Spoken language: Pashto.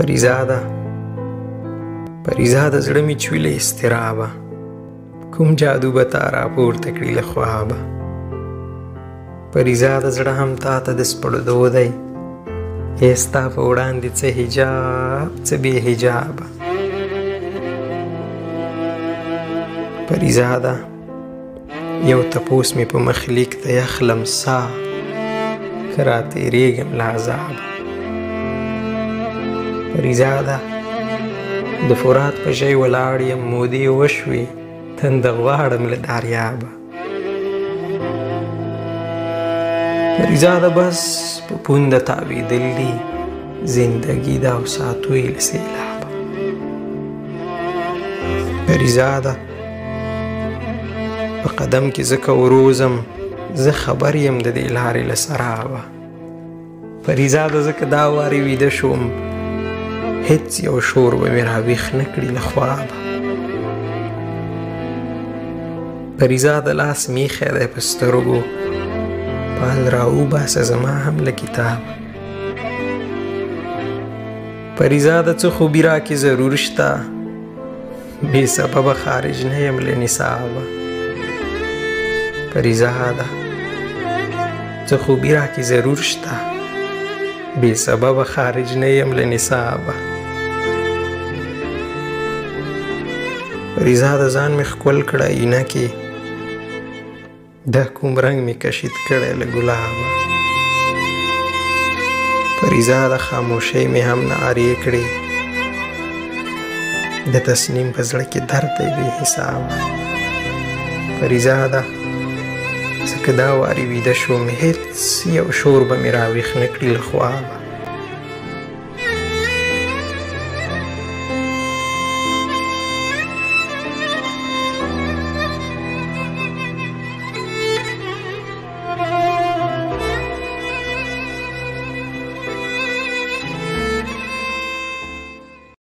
پریزاده زړه مې چوي له اضطرابه، کوم جادو به تا راپورته کړي له خوابه. پریزاده زړه هم تا ته د سپړدو دی، ای ستا په وړاندې څه حجاب څه بې حجابه. پریزاده یو تپوس مې په مخ لیک ته یخلم سا، که راتېرېږم له عذابه. پریزاده د فرات په ژۍ ولاړ یم، مودې وشوې تنده غواړم له دریابه. پریزاده بس په پونده تاوېدل دي، زندګي ده او ساتو یې له سیلابه. پریزاده په قدم کې زه که وروزم، زه خبر یم د دې لارې له سرابه. پریزاده زه که دا وارې ویده شوم، هیڅ یو شور به مې راویښ نه کړي له خوابه. پریزاده لاس مې ایښی دی په سترګو، پال راوباسه زما هم له کتابه. پریزاده څه خوبي راکې ضرور شته، بې سببه خارج نه یم له نصابه. پریزاده څه خوبي راکې ضرور شته، بې سببه خارج نه یم له نصابه. پریزاده ځان مې ښکل کړه اینه کې، دا کوم رنګ مې کشید کړی له ګلابه. پریزاده خاموشۍ مې هم نعرې کړې، د تسنیم په زړه کې درد دی بې حسابه. پریزاده زه که دا وارې ویده شوم، هیڅ یو شور به مې راویښ نه کړي له خوابه.